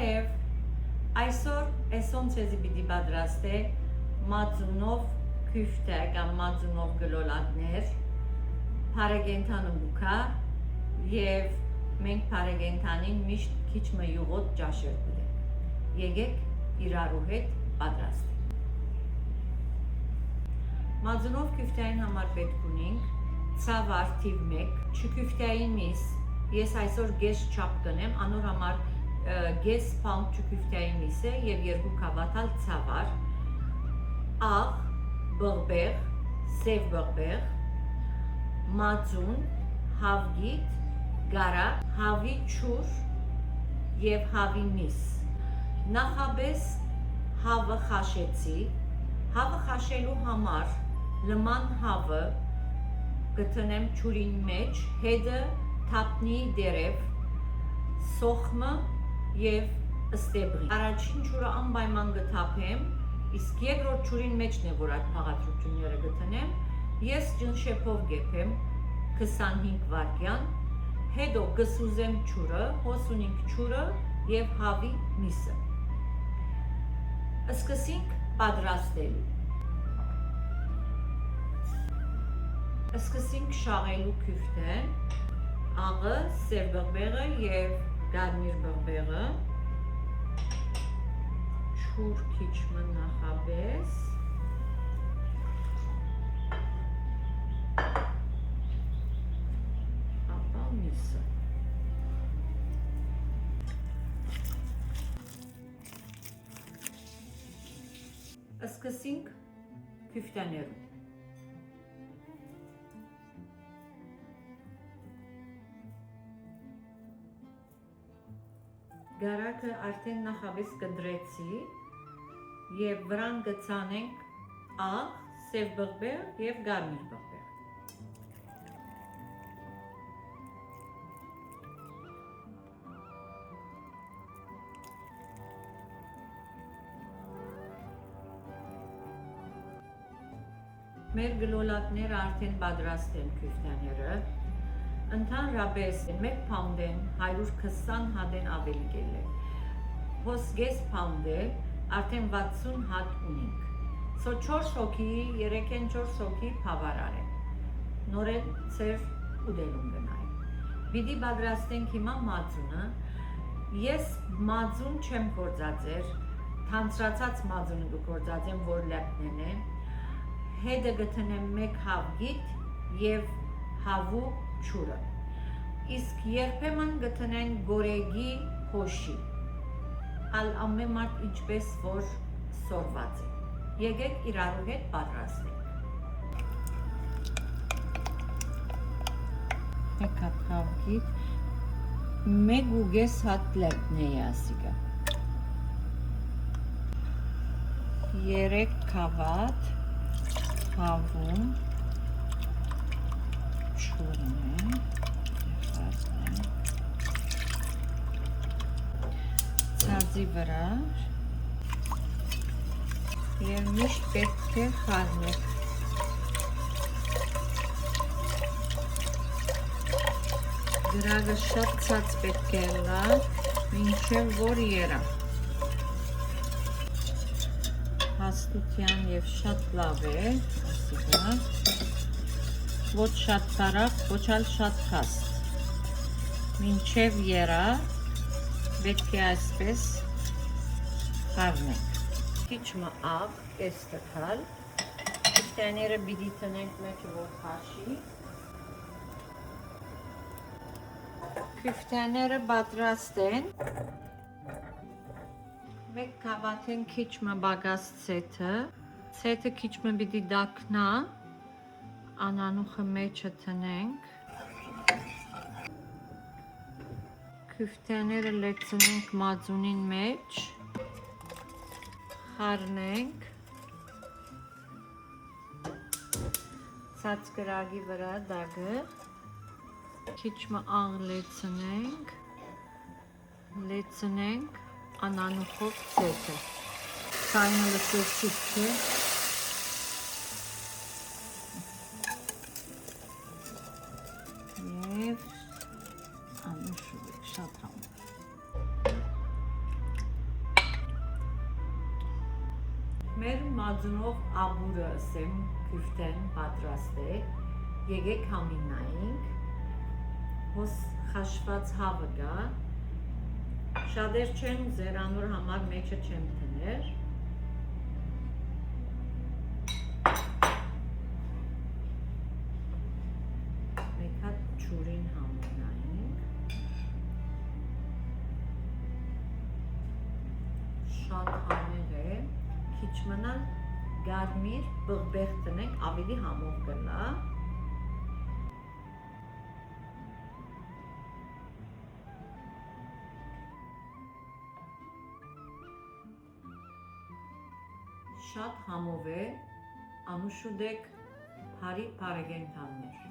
Նաև այսօր էսոն ցեզի պիտի պատրաստե մածունով քյուֆտե կամ մածունով գլոլատներ, փարեգենթանը բուքա եւ մենք փարեգենթանին միշտ քիչ մյուղոտ ճաշեր կուտենք։ Եկեք իրարու հետ պատրաստենք։ Մածունով քյուֆտեին համար պետք ունենք ցավար թիվ 1, չքյուֆտեին միս, ես այսօր գես չափ կնեմ, անոր համար գես պանկ չքյուֆտեին միս է եւ 2 կավաթալ ցավար, աղ, բրբեղ, սև բրբեղ, մածուն, հավգիտ, գարա, հավի չուր եւ հավի միս։ Նախապես հավը խաշեցի, հավը խաշելու համար լման հավը գտնեմ չուրին մեջ, հետը թափնի դերև, սոխմը եւ ստեբրի։ Առաջին չուրը անպայման գթափեմ, իսկ երկրորդ չուրին մեջն է, որ այդ փաղադրությունները գտնեմ, ես ջնշեփով գեփեմ 25 վայրկյան, հետո գսուզեմ չուրը, 55 չուրը եւ հավի միսը։ Սկսենք պատրաստելու։ Սկսենք շաղելու քյուֆտեն, աղը, սև բրբեղը եւ գարմիր բրբեղը, չուր քիչ նախապես, ապա միսը։ Սկսենք քյուֆտեներում։ Գարակը արդեն նախապես կդրեցի եւ վրան գցանենք աղ, սև բրբեղ եւ գարմիր բրբեղ։ Մեր գլոլատները արդեն պատրաստ են քյուֆտեները։ Ընդհանրապես 1 պաունդեն 120 հատ են ավելի կելը։ Հոսգես պաունդը արդեն 60 հատ ունենք։ Սո 4 հոգի, 3-4 հոգի բավարար է։ Նորեն ծեր ուտելուն գնայ։ Պիտի պատրաստենք հիմա մածունը։ Ես մածուն չեմ գործածեր, թանձրացած մածունը կգործածեմ, որ լեփնեն է։ Հետը գտնեմ 1 հավգիտ եւ հավու չուրը, իսկ երբեմն գտնեն գորեգի փոշի, ալ ամեն մարդ ինչպես որ սորված է։ Եկեք իրարու հետ պատրաստենք։ Մեկ հատ հավգիտ, 1.5 հատ լեփն է ասիկա, 3 կավաթ հավում ցածի վրա եւ միշտ պետք է խառնել։ Գրավը շատ ցած պետք է լա, մինչև որ երա։ Հաստության եւ շատ լավ է, ասիկա։ Ոչ շատ տարավ, ոչ ալ շատ հաստ։ Մինչև երա, պետք է այսպես խառնենք։ Քիչ աղ, կես տքալ, քյուֆտեները պիտի տնենք մեջը, որ խաշի։ Քյուֆտեները պատրաստ են։ Մեկ կավաթեն քիչ բագած ցեթը, ցեթը քիչ պիտի դակնա, անանուխը մեջը տնենք, քյուֆտեները լեցնենք մածունին մեջ, խառնենք, ծածկրագի վրա դագը, քիչ աղ լեցնենք, անանուխով ցեթը, սայնը լսեցիք չէ, Մեր մածունով աբուրը սեմ քյուրտեն պատրաստ է, եկեք համինայինք, հոս խաշված հավը գա, շատեր չեն ձերանոր համար մեջը չեմ տներ, մեկ հատ չուրին համինայինք, շատ համեղ է, քիչ մնալ գարմիր բղբեղ տնենք ավելի համով գնա, շատ համով է, անուշուդեք հարի պարեգենտաններ։